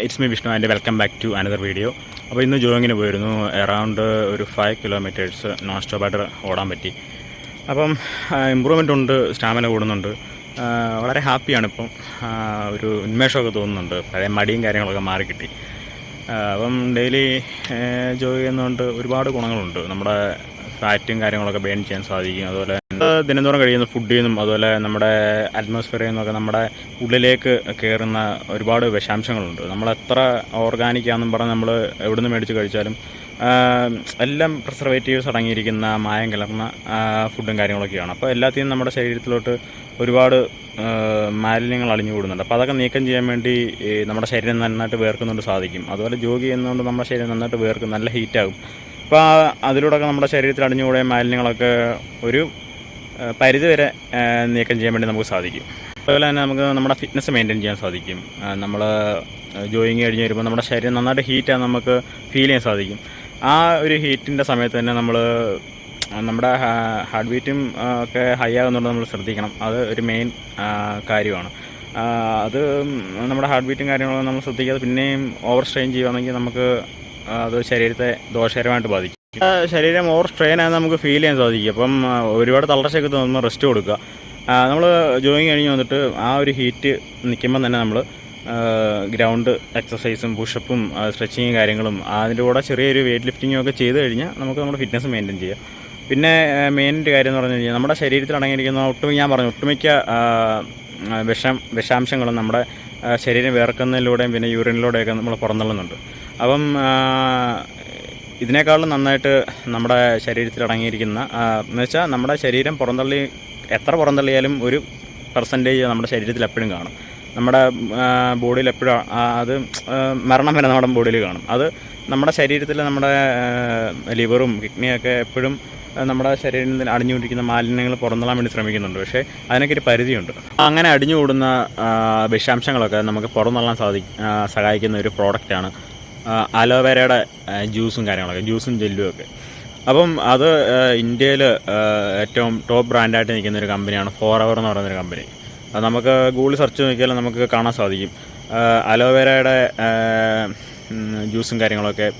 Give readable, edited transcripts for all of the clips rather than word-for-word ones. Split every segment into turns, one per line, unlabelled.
It's me Vishnu and welcome back to another video. അപ്പോൾ ഇന്ന് ജോയിങ്ങിന് പോയിരുന്നു. അറൗണ്ട് ഒരു 5 കിലോമീറ്റേഴ്സ് നോൺ സ്റ്റോപ്പായിട്ട് ഓടാൻ പറ്റി. അപ്പം ഇമ്പ്രൂവ്മെൻ്റ് ഉണ്ട്, സ്റ്റാമിന കൂടുന്നുണ്ട്, വളരെ ഹാപ്പിയാണ്. ഇപ്പം ഒരു ഉന്മേഷമൊക്കെ തോന്നുന്നുണ്ട്, പഴയ മടിയും കാര്യങ്ങളൊക്കെ മാറിക്കിട്ടി. അപ്പം ഡെയിലി ജോഗ് ചെയ്യുന്നതുകൊണ്ട് ഒരുപാട് ഗുണങ്ങളുണ്ട്. നമ്മുടെ ഫാറ്റും കാര്യങ്ങളൊക്കെ ബേൺ ചെയ്യാൻ സാധിക്കും. അതുപോലെ ദിനംതോറും കഴിയുന്ന ഫുഡിൽ നിന്നും അതുപോലെ നമ്മുടെ അറ്റ്മോസ്ഫിയറിൽ നിന്നൊക്കെ നമ്മുടെ ഉള്ളിലേക്ക് കയറുന്ന ഒരുപാട് വിഷാംശങ്ങളുണ്ട്. നമ്മളെത്ര ഓർഗാനിക്കാണെന്നും പറഞ്ഞ് നമ്മൾ എവിടെ നിന്ന് മേടിച്ച് കഴിച്ചാലും എല്ലാം പ്രിസർവേറ്റീവ്സ് അടങ്ങിയിരിക്കുന്ന മായം കലർന്ന ഫുഡും കാര്യങ്ങളൊക്കെയാണ്. അപ്പോൾ എല്ലാത്തിനും നമ്മുടെ ശരീരത്തിലോട്ട് ഒരുപാട് മാലിന്യങ്ങൾ അളിഞ്ഞു കൂടുന്നുണ്ട്. അപ്പോൾ അതൊക്കെ നീക്കം ചെയ്യാൻ വേണ്ടി നമ്മുടെ ശരീരം നന്നായിട്ട് വേർക്കുന്നുണ്ട് സാധിക്കും. അതുപോലെ ജോഗ് ചെയ്യുന്നതുകൊണ്ട് നമ്മുടെ ശരീരം നന്നായിട്ട് വേർക്കും, നല്ല ഹീറ്റാകും. അപ്പോൾ അതിലൂടെയൊക്കെ നമ്മുടെ ശരീരത്തിൽ അടിഞ്ഞുകൂടിയ മാലിന്യങ്ങളൊക്കെ ഒരു പരിധി വരെ നീക്കം ചെയ്യാൻ വേണ്ടി നമുക്ക് സാധിക്കും. അതുപോലെ തന്നെ നമുക്ക് നമ്മുടെ ഫിറ്റ്നസ് മെയിൻറ്റെയിൻ ചെയ്യാൻ സാധിക്കും. നമ്മൾ ജോയിങ് കഴിഞ്ഞ് വരുമ്പോൾ നമ്മുടെ ശരീരം നന്നായിട്ട് ഹീറ്റാണ് നമുക്ക് ഫീൽ ചെയ്യാൻ സാധിക്കും. ആ ഒരു ഹീറ്റിൻ്റെ സമയത്ത് തന്നെ നമ്മുടെ ഹാർട്ട് ബീറ്റും ഒക്കെ ഹൈ ആകുന്നുണ്ട്, നമ്മൾ ശ്രദ്ധിക്കണം. അത് ഒരു മെയിൻ കാര്യമാണ്. അത് നമ്മുടെ ഹാർട്ട് ബീറ്റും കാര്യങ്ങളൊക്കെ നമ്മൾ ശ്രദ്ധിക്കാതെ പിന്നെയും ഓവർ സ്ട്രെയിൻ ചെയ്യുകയാണെങ്കിൽ നമുക്ക് അത് ശരീരത്തെ ദോഷകരമായിട്ട് ബാധിക്കും. ശരീരം ഓവർ സ്ട്രെയിൻ ആണെന്ന് നമുക്ക് ഫീൽ ചെയ്യാൻ സാധിക്കും. അപ്പം ഒരുപാട് തളർച്ചയൊക്കെ തോന്നുമ്പോൾ റെസ്റ്റ് കൊടുക്കുക. നമ്മൾ ജോയിങ് കഴിഞ്ഞ് വന്നിട്ട് ആ ഒരു ഹീറ്റ് നിൽക്കുമ്പം തന്നെ നമ്മൾ ഗ്രൗണ്ട് എക്സസൈസും പുഷപ്പും സ്ട്രെച്ചിങ്ങും കാര്യങ്ങളും അതിൻ്റെ കൂടെ ചെറിയൊരു വെയിറ്റ് ലിഫ്റ്റിങ്ങും ഒക്കെ ചെയ്ത് കഴിഞ്ഞാൽ നമുക്ക് നമ്മുടെ ഫിറ്റ്നസ് മെയിൻറ്റെയിൻ ചെയ്യാം. പിന്നെ മെയിൻ കാര്യം എന്ന് പറഞ്ഞു കഴിഞ്ഞാൽ നമ്മുടെ ശരീരത്തിൽ അടങ്ങിയിരിക്കുന്ന ഒട്ടുമിക്ക വിഷാംശങ്ങളും നമ്മുടെ ശരീരം വേർക്കുന്നതിലൂടെയും പിന്നെ യൂറിനിലൂടെയൊക്കെ നമ്മൾ പുറന്തള്ളുന്നുണ്ട്. അപ്പം ഇതിനേക്കാളും നന്നായിട്ട് നമ്മുടെ ശരീരത്തിൽ അടങ്ങിയിരിക്കുന്ന എന്ന് വെച്ചാൽ നമ്മുടെ ശരീരം എത്ര പുറന്തള്ളിയാലും ഒരു പെർസെൻറ്റേജ് നമ്മുടെ ശരീരത്തിൽ എപ്പോഴും കാണും. നമ്മുടെ ബോഡിയിൽ എപ്പോഴും അത് മരണം വരെ നമ്മുടെ ബോഡിയിൽ കാണും. അത് നമ്മുടെ ശരീരത്തിൽ നമ്മുടെ ലിവറും കിഡ്നിയൊക്കെ എപ്പോഴും നമ്മുടെ ശരീരത്തിൽ അടിഞ്ഞുകൊണ്ടിരിക്കുന്ന മാലിന്യങ്ങൾ പുറന്തള്ളാൻ വേണ്ടി ശ്രമിക്കുന്നുണ്ട്. പക്ഷേ അതിനൊക്കെ ഒരു പരിധിയുണ്ട്. അങ്ങനെ അടിഞ്ഞുകൂടുന്ന വിഷാംശങ്ങളൊക്കെ നമുക്ക് പുറന്തള്ളാൻ സഹായിക്കുന്ന ഒരു പ്രോഡക്റ്റാണ് അലോവേരയുടെ ജ്യൂസും കാര്യങ്ങളൊക്കെ, ജ്യൂസും ജെല്ലും ഒക്കെ. അപ്പം അത് ഇന്ത്യയിൽ ഏറ്റവും ടോപ്പ് ബ്രാൻഡായിട്ട് നിൽക്കുന്ന ഒരു കമ്പനിയാണ് ഫോറെവർ എന്ന് പറയുന്നൊരു കമ്പനി. അത് നമുക്ക് ഗൂഗിൾ സെർച്ച് നോക്കിയാൽ നമുക്ക് കാണാൻ സാധിക്കും. അലോവേരയുടെ ജ്യൂസും കാര്യങ്ങളൊക്കെ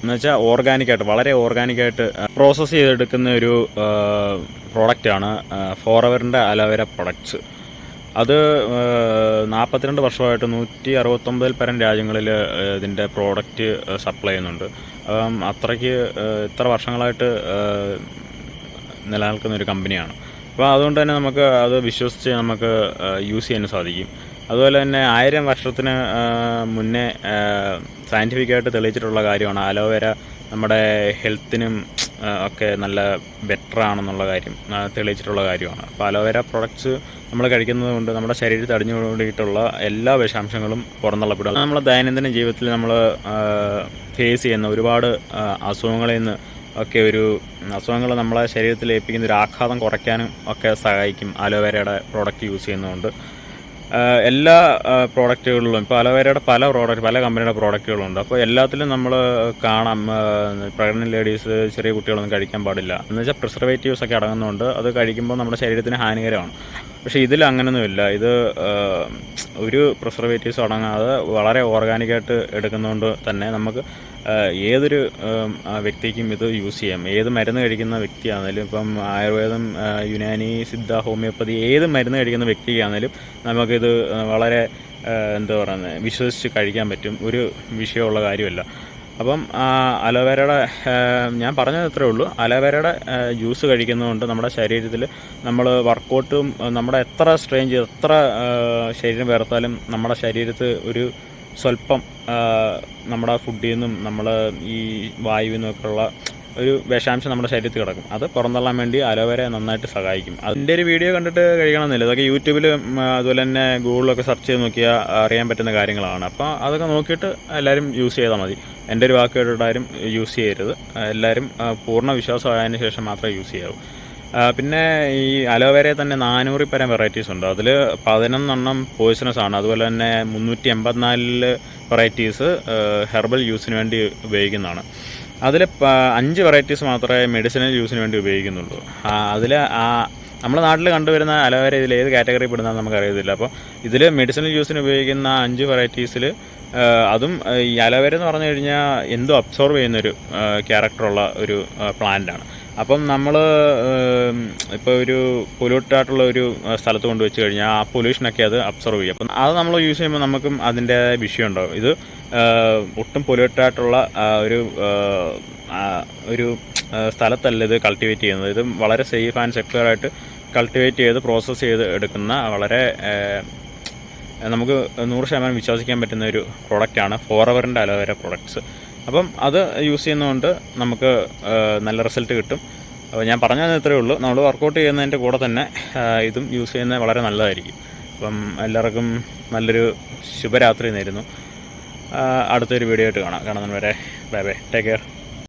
എന്ന് വെച്ചാൽ വളരെ ഓർഗാനിക്കായിട്ട് പ്രോസസ്സ് ചെയ്തെടുക്കുന്ന ഒരു പ്രോഡക്റ്റാണ് ഫോറെവറിൻ്റെ അലോവേര പ്രൊഡക്ട്സ്. അത് 42 വർഷമായിട്ട് 169 പരം രാജ്യങ്ങളിൽ ഇതിൻ്റെ പ്രോഡക്റ്റ് സപ്ലൈ ചെയ്യുന്നുണ്ട്. അത്രയ്ക്ക് ഇത്ര വർഷങ്ങളായിട്ട് നിലനിൽക്കുന്ന ഒരു കമ്പനിയാണ്. അപ്പോൾ അതുകൊണ്ട് തന്നെ നമുക്ക് അത് വിശ്വസിച്ച് നമുക്ക് യൂസ് ചെയ്യാൻ സാധിക്കും. അതുപോലെ തന്നെ 1000 വർഷത്തിന് മുന്നേ സയൻറ്റിഫിക്കായിട്ട് തെളിയിച്ചിട്ടുള്ള കാര്യമാണ് അലോവേര നമ്മുടെ ഹെൽത്തിനും ഒക്കെ നല്ല ബെറ്റർ ആണെന്നുള്ള കാര്യം തെളിയിച്ചിട്ടുള്ള കാര്യമാണ്. അപ്പോൾ അലോവേര പ്രൊഡക്ട്സ് നമ്മൾ കഴിക്കുന്നത് കൊണ്ട് നമ്മുടെ ശരീരത്തിൽ അടിഞ്ഞുകൂടിയിട്ടുള്ള എല്ലാ വിഷാംശങ്ങളും പുറന്തള്ളപ്പെടുക. നമ്മുടെ ദൈനംദിന ജീവിതത്തിൽ നമ്മൾ ഫേസ് ചെയ്യുന്ന ഒരുപാട് അസുഖങ്ങളിൽ നിന്ന് ഒക്കെ അസുഖങ്ങൾ നമ്മളെ ശരീരത്തിൽ ഏൽപ്പിക്കുന്ന ഒരു ആഘാതം കുറയ്ക്കാനും ഒക്കെ സഹായിക്കും അലോവേരയുടെ പ്രോഡക്റ്റ് യൂസ് ചെയ്യുന്നതുകൊണ്ട്. എല്ലാ പ്രോഡക്റ്റുകളിലും ഇപ്പോൾ അലോവേരയുടെ പല കമ്പനിയുടെ പ്രോഡക്റ്റുകളുണ്ട്. അപ്പോൾ എല്ലാത്തിലും നമ്മൾ കാണാം പ്രഗ്നൻറ്റ് ലേഡീസ്, ചെറിയ കുട്ടികളൊന്നും കഴിക്കാൻ പാടില്ല എന്ന് വെച്ചാൽ പ്രിസർവേറ്റീവ്സ് ഒക്കെ അടങ്ങുന്നുണ്ട്. അത് കഴിക്കുമ്പോൾ നമ്മുടെ ശരീരത്തിന് ഹാനികരമാണ്. പക്ഷേ ഇതിൽ അങ്ങനെയൊന്നുമില്ല. ഇത് ഒരു പ്രിസർവേറ്റീവ്സ് അടങ്ങാതെ വളരെ ഓർഗാനിക്കായിട്ട് എടുക്കുന്നതുകൊണ്ട് തന്നെ നമുക്ക് ഏതൊരു വ്യക്തിക്കും ഇത് യൂസ് ചെയ്യാം. ഏത് മരുന്ന് കഴിക്കുന്ന വ്യക്തിയാണെങ്കിലും, ഇപ്പം ആയുർവേദം, യുനാനി, സിദ്ധ, ഹോമിയോപ്പതി ഏത് മരുന്ന് കഴിക്കുന്ന വ്യക്തിയാണെങ്കിലും നമുക്കിത് വളരെ വിശ്വസിച്ച് കഴിക്കാൻ പറ്റും. ഒരു വിഷയമുള്ള കാര്യമല്ല. അപ്പം അലോവേരയുടെ ഞാൻ പറഞ്ഞത് ഇത്രയേ ഉള്ളൂ. അലോവേരയുടെ ജ്യൂസ് കഴിക്കുന്നതുകൊണ്ട് നമ്മുടെ ശരീരത്തിൽ നമ്മൾ വർക്കൗട്ടും നമ്മുടെ എത്ര സ്ട്രെയിൻ ചെയ്ത് എത്ര ശരീരം വേർത്താലും നമ്മുടെ ശരീരത്തിൽ ഒരു സ്വല്പം നമ്മുടെ ഫുഡിൽ നിന്നും നമ്മൾ ഈ വായുവിൽ നിന്നൊക്കെയുള്ള ഒരു വിഷാംശം നമ്മുടെ ശരീരത്തിൽ കിടക്കും. അത് പുറന്തള്ളാൻ വേണ്ടി അലോവേര നന്നായിട്ട് സഹായിക്കും. അതിൻ്റെ ഒരു വീഡിയോ കണ്ടിട്ട് കഴിക്കണമെന്നില്ല. ഇതൊക്കെ യൂട്യൂബിൽ അതുപോലെ തന്നെ ഗൂഗിളിലൊക്കെ സെർച്ച് ചെയ്ത് നോക്കിയാൽ അറിയാൻ പറ്റുന്ന കാര്യങ്ങളാണ്. അപ്പോൾ അതൊക്കെ നോക്കിയിട്ട് എല്ലാവരും യൂസ് ചെയ്താൽ മതി. എൻ്റെ ഒരു വാക്ക് കേട്ടിട്ട് ആരും യൂസ് ചെയ്യരുത്. എല്ലാവരും പൂർണ്ണ വിശ്വാസമായതിനു ശേഷം മാത്രമേ യൂസ് ചെയ്യാവൂ. പിന്നെ ഈ അലോവേരയിൽ തന്നെ 400 പരം വെറൈറ്റീസ് ഉണ്ട്. അതിൽ 11 പോയ്സണസ് ആണ്. അതുപോലെ തന്നെ 384 വെറൈറ്റീസ് ഹെർബൽ യൂസിന് വേണ്ടി ഉപയോഗിക്കുന്നതാണ്. അതിൽ 5 വെറൈറ്റീസ് മാത്രമേ മെഡിസിനൽ യൂസിന് വേണ്ടി ഉപയോഗിക്കുന്നുള്ളൂ. അതിൽ നമ്മുടെ നാട്ടിൽ കണ്ടുവരുന്ന അലോവേര ഇതിൽ ഏത് കാറ്റഗറി പെടുന്നതെന്ന് നമുക്കറിയത്തില്ല. അപ്പോൾ ഇതിൽ മെഡിസിനൽ യൂസിന് ഉപയോഗിക്കുന്ന 5 വെറൈറ്റീസിൽ അതും ഈ അലോവേര എന്ന് പറഞ്ഞു കഴിഞ്ഞാൽ എന്തും അബ്സോർവ് ചെയ്യുന്നൊരു ക്യാരക്ടറുള്ള ഒരു പ്ലാന്റാണ്. അപ്പം നമ്മൾ ഇപ്പോൾ ഒരു പൊല്യൂട്ടായിട്ടുള്ള ഒരു സ്ഥലത്ത് കൊണ്ട് വെച്ച് കഴിഞ്ഞാൽ ആ പൊല്യൂഷനൊക്കെ അത് അബ്സർവ് ചെയ്യും. അപ്പം അത് നമ്മൾ യൂസ് ചെയ്യുമ്പോൾ നമുക്കും അതിൻ്റെ വിഷയം ഉണ്ടാകും. ഇത് ഒട്ടും പൊല്യൂട്ടായിട്ടുള്ള ഒരു സ്ഥലത്തല്ല ഇത് കൾട്ടിവേറ്റ് ചെയ്യുന്നത്. ഇത് വളരെ സേഫ് ആൻഡ് സെക്യൂറായിട്ട് കൾട്ടിവേറ്റ് ചെയ്ത് പ്രോസസ്സ് ചെയ്ത് എടുക്കുന്ന വളരെ നമുക്ക് 100% വിശ്വസിക്കാൻ പറ്റുന്ന ഒരു പ്രോഡക്റ്റാണ് ഫോറെവറിൻ്റെ അലോവേര പ്രോഡക്ട്സ്. അപ്പം അത് യൂസ് ചെയ്യുന്നതുകൊണ്ട് നമുക്ക് നല്ല റിസൾട്ട് കിട്ടും. അപ്പോൾ ഞാൻ പറഞ്ഞത് ഇത്രയേ ഉള്ളൂ. നമ്മൾ വർക്കൗട്ട് ചെയ്യുന്നതിൻ്റെ കൂടെ തന്നെ ഇതും യൂസ് ചെയ്യുന്നത് വളരെ നല്ലതായിരിക്കും. അപ്പം എല്ലാവർക്കും നല്ലൊരു ശുഭരാത്രി നേരുന്നു. അടുത്തൊരു വീഡിയോ ആയിട്ട് കാണുന്നവരെ ബൈ ബൈ, ടേക്ക് കെയർ.